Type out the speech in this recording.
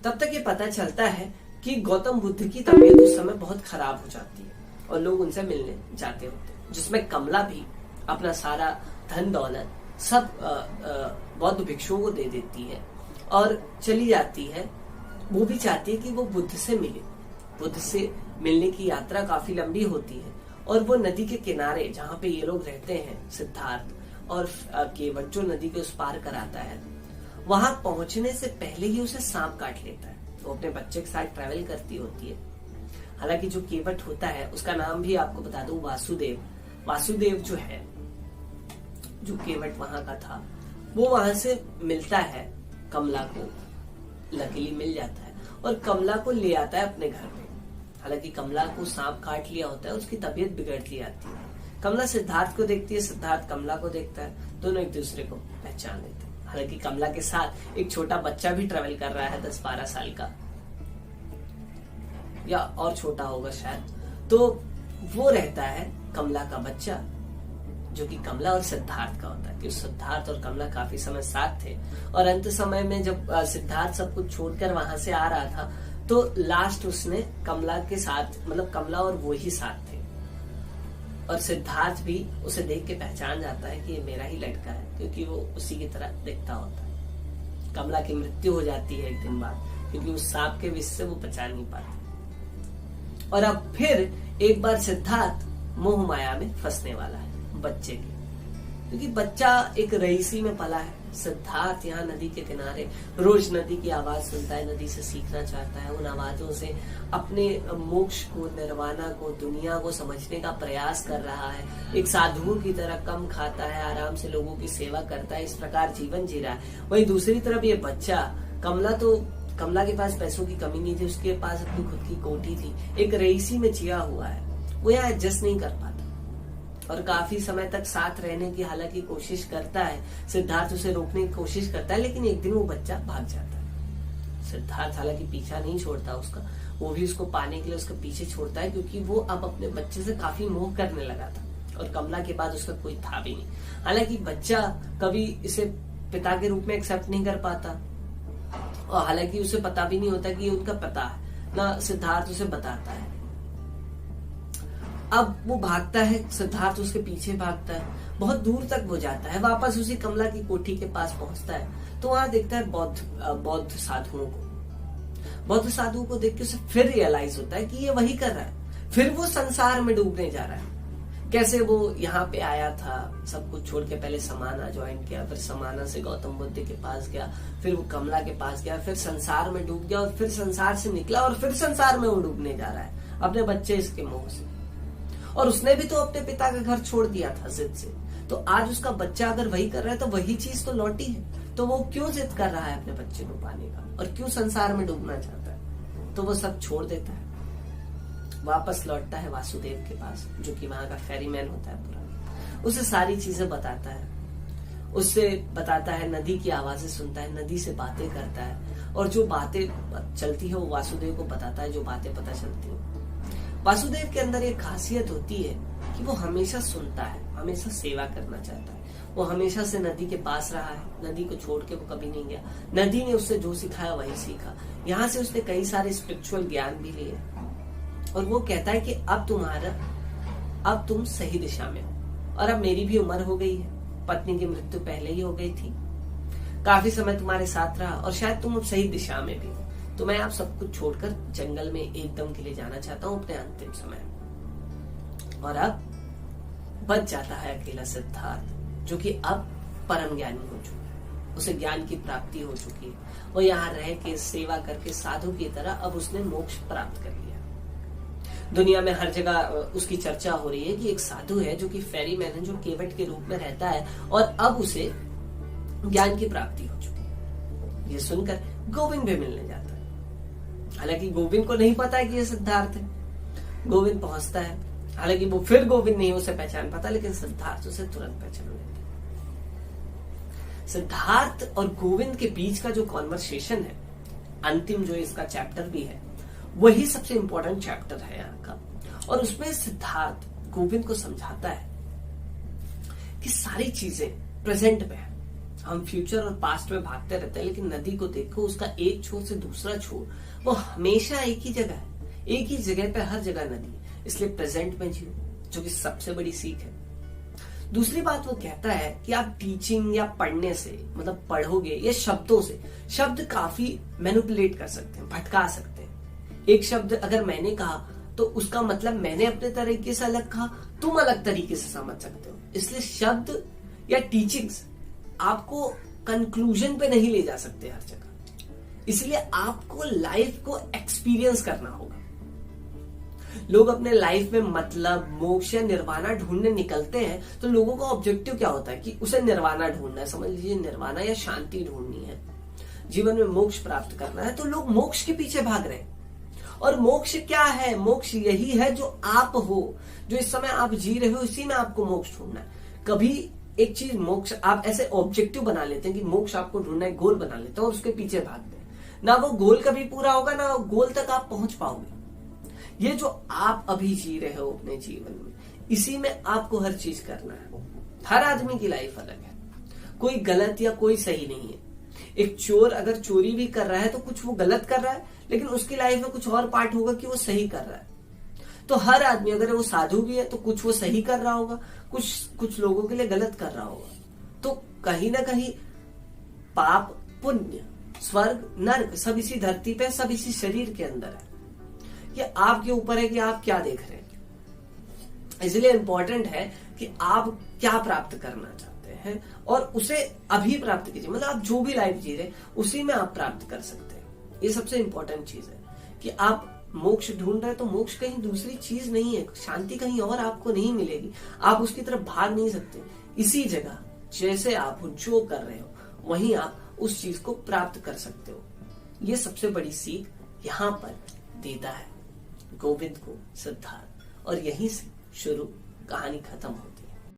तब तक ये पता चलता है कि गौतम बुद्ध की तबीयत उस समय बहुत खराब हो जाती है और लोग उनसे मिलने जाते होते हैं, जिसमें कमला भी अपना सारा धन दौलत सब बौद्ध भिक्षुओं को दे देती है और चली जाती है। वो भी चाहती है कि वो बुद्ध से मिले। बुद्ध से मिलने की यात्रा काफी लंबी होती है और वो नदी के किनारे जहाँ पे ये लोग रहते हैं, सिद्धार्थ और केवट जो नदी के उस पार कराता है, वहां पहुंचने से पहले ही उसे सांप काट लेता है। वो अपने बच्चे के साथ ट्रैवल करती होती है। हालांकि जो केवट होता है उसका नाम भी आपको बता दूं वासुदेव। वासुदेव जो है, जो केवट वहां का था, वो वहां से मिलता है कमला को, लकीली मिल जाता है और कमला को ले आता है अपने घर में। हालांकि कमला को सांप काट लिया होता है, उसकी तबीयत बिगड़ती आती है। कमला सिद्धार्थ को देखती है, सिद्धार्थ कमला को देखता है, दोनों एक दूसरे को पहचान लेते हैं। हालांकि कमला के साथ एक छोटा बच्चा भी ट्रेवल कर रहा है, 10-12 साल का या और छोटा होगा शायद। तो वो रहता है कमला का बच्चा, जो कि कमला और सिद्धार्थ का होता है। कि सिद्धार्थ और कमला काफी समय साथ थे और अंत समय में जब सिद्धार्थ सब कुछ छोड़कर वहां से आ रहा था, तो लास्ट उसने कमला के साथ, मतलब कमला और वो ही साथ थे। और सिद्धार्थ भी उसे देख के पहचान जाता है कि ये मेरा ही लड़का है, क्योंकि वो उसी की तरह दिखता होता है। कमला की मृत्यु हो जाती है एक दिन बाद, क्योंकि उस सांप के विष से वो बचा नहीं पाती। और अब फिर एक बार सिद्धार्थ मोह माया में फंसने वाला है बच्चे के, क्योंकि बच्चा एक रईसी में पला है। सिद्धार्थ यहाँ नदी के किनारे रोज नदी की आवाज सुनता है, नदी से सीखना चाहता है, उन आवाजों से अपने मोक्ष को, निर्वाणा को, दुनिया को समझने का प्रयास कर रहा है। एक साधुओं की तरह कम खाता है, आराम से लोगों की सेवा करता है, इस प्रकार जीवन जी रहा है। वहीं दूसरी तरफ ये बच्चा कमला के पास पैसों की कमी नहीं थी, उसके पास अपनी खुद की कोठी थी, एक रईसी में जिया हुआ है। वो यहाँ एडजस्ट नहीं कर पाता और काफी समय तक साथ रहने की हालांकि कोशिश करता है। सिद्धार्थ उसे रोकने की कोशिश करता है, लेकिन एक दिन वो बच्चा भाग जाता है। सिद्धार्थ हालांकि पीछा नहीं छोड़ता उसका, वो भी उसको पाने के लिए उसका पीछे छोड़ता है, क्योंकि वो अब अपने बच्चे से काफी मोह करने लगा था और कमला के बाद उसका कोई था भी नहीं। हालांकि बच्चा कभी इसे पिता के रूप में एक्सेप्ट नहीं कर पाता और हालांकि उसे पता भी नहीं होता कि ये उनका पिता है, ना सिद्धार्थ उसे बताता है। अब वो भागता है, सिद्धार्थ उसके पीछे भागता है, बहुत दूर तक वो जाता है, वापस उसी कमला की कोठी के पास पहुंचता है तो वहां देखता है बौद्ध साधुओं को। बौद्ध साधुओं को देख के उसे फिर रियलाइज होता है कि ये वही कर रहा है, फिर वो संसार में डूबने जा रहा है। कैसे वो यहाँ पे आया था, सब कुछ छोड़ के पहले समाना ज्वाइन किया, फिर समाना से गौतम बुद्ध के पास गया, फिर वो कमला के पास गया, फिर संसार में डूब गया और फिर संसार से निकला और फिर संसार में वो डूबने जा रहा है अपने बच्चे इसके मोह से। और उसने भी तो अपने पिता का घर छोड़ दिया था जिद से, तो आज उसका बच्चा अगर वही कर रहा है तो वही चीज तो लौटी है, तो वो क्यों जिद कर रहा है अपने बच्चे को पाने का और क्यों संसार में डूबना चाहता है। तो वो सब छोड़ देता है, वापस लौटता है वासुदेव के पास, जो कि वहां का फेरीमैन होता है पूरा। उसे सारी चीजें बताता है, उससे बताता है, नदी की आवाजें सुनता है, नदी से बातें करता है और जो बातें चलती है वो वासुदेव को बताता है, जो बातें पता चलती है। वासुदेव के अंदर एक खासियत होती है कि वो हमेशा सुनता है, हमेशा सेवा करना चाहता है। वो हमेशा से नदी के पास रहा है, नदी को छोड़ के वो कभी नहीं गया। नदी ने उससे जो सिखाया वही सीखा। यहाँ से उसने कई सारे स्पिरिचुअल ज्ञान भी लिए और वो कहता है कि अब तुम सही दिशा में हो और अब मेरी भी उम्र हो गई है, पत्नी की मृत्यु पहले ही हो गई थी, काफी समय तुम्हारे साथ रहा और शायद तुम अब सही दिशा में भी हो, तो मैं आप सब कुछ छोड़कर जंगल में एकदम के लिए जाना चाहता हूँ अपने अंतिम समय। और अब बच जाता है अकेला सिद्धार्थ, जो कि अब परम ज्ञानी हो चुका है, उसे ज्ञान की प्राप्ति हो चुकी है। वो यहाँ रह के सेवा करके साधु की तरह अब उसने मोक्ष प्राप्त कर लिया। दुनिया में हर जगह उसकी चर्चा हो रही है कि एक साधु है जो कि फेरीमैन है, जो केवट के रूप में रहता है और अब उसे ज्ञान की प्राप्ति हो चुकी है। ये सुनकर गोविंद भी मिलने जाता है। हालांकि गोविंद को नहीं पता है कि ये सिद्धार्थ है। गोविंद पहुंचता है, हालांकि वो फिर गोविंद नहीं उसे पहचान पाता, लेकिन सिद्धार्थ उसे तुरंत पहचान लेता है। सिद्धार्थ और गोविंद के बीच का जो कॉन्वर्सेशन है, अंतिम जो इसका चैप्टर भी है, वही सबसे इंपॉर्टेंट चैप्टर है यहाँ का। और उसमें सिद्धार्थ गोविंद को समझाता है कि सारी चीजें प्रेजेंट में है, हम फ्यूचर और पास्ट में भागते रहते हैं, लेकिन नदी को देखो, उसका एक छोर से दूसरा छोर वो हमेशा एक ही जगह है, एक ही जगह पे हर जगह नदी है। इसलिए प्रेजेंट में जियो, जो कि सबसे बड़ी सीख है। दूसरी बात वो कहता है कि आप टीचिंग या पढ़ने से, मतलब पढ़ोगे या शब्दों से, शब्द काफी मैनिपुलेट कर सकते हैं, भटका सकते हैं। एक शब्द अगर मैंने कहा तो उसका मतलब मैंने अपने तरीके से अलग कहा, तुम अलग तरीके से समझ सकते हो। इसलिए शब्द या टीचिंग्स आपको कंक्लूजन पे नहीं ले जा सकते हर जगह। इसलिए आपको लाइफ को एक्सपीरियंस करना होगा। लोग अपने लाइफ में मतलब, मोक्ष या निर्वाणा ढूंढने निकलते हैं तो लोगों का ऑब्जेक्टिव क्या होता है कि उसे निर्वाणा ढूंढना है, समझ लीजिए निर्वाणा या शांति ढूंढनी है, जीवन में मोक्ष प्राप्त करना है, तो लोग मोक्ष के पीछे भाग रहे हैं। और मोक्ष क्या है? मोक्ष यही है जो आप हो, जो इस समय आप जी रहे हो, इसी में आपको मोक्ष ढूंढना है। कभी एक चीज मोक्ष आप ऐसे ऑब्जेक्टिव बना लेते हैं कि मोक्ष आपको ढूंढना है, गोल बना लेते हैं और उसके पीछे भागते हैं, ना वो गोल कभी पूरा होगा, ना वो गोल तक आप पहुंच पाओगे। ये जो आप अभी जी रहे हो अपने जीवन में, इसी में आपको हर चीज करना है। हर आदमी की लाइफ अलग है, कोई गलत या कोई सही नहीं है। एक चोर अगर चोरी भी कर रहा है तो कुछ वो गलत कर रहा है, लेकिन उसकी लाइफ में कुछ और पार्ट होगा कि वो सही कर रहा है। तो हर आदमी, अगर वो साधु भी है तो कुछ वो सही कर रहा होगा, कुछ लोगों के लिए गलत कर रहा होगा। तो कहीं ना कहीं पाप पुण्य, स्वर्ग नर्क सब इसी धरती पे, सब इसी शरीर के अंदर है। ये आपके ऊपर है कि आप क्या देख रहे हैं। इसलिए इंपॉर्टेंट है कि आप क्या प्राप्त करना चाहते हैं और उसे अभी प्राप्त कीजिए। मतलब आप जो भी लाइफ जी रहे उसी में आप प्राप्त कर सकते हैं। ये सबसे इंपॉर्टेंट चीज है कि आप मोक्ष ढूंढ रहे हैं तो मोक्ष कहीं दूसरी चीज नहीं है, शांति कहीं और आपको नहीं मिलेगी, आप उसकी तरफ भाग नहीं सकते। इसी जगह जैसे आप जो कर रहे हो वहीं आप उस चीज को प्राप्त कर सकते हो। ये सबसे बड़ी सीख यहाँ पर देता है गोविंद को सिद्धार्थ, और यहीं से शुरू कहानी खत्म हो।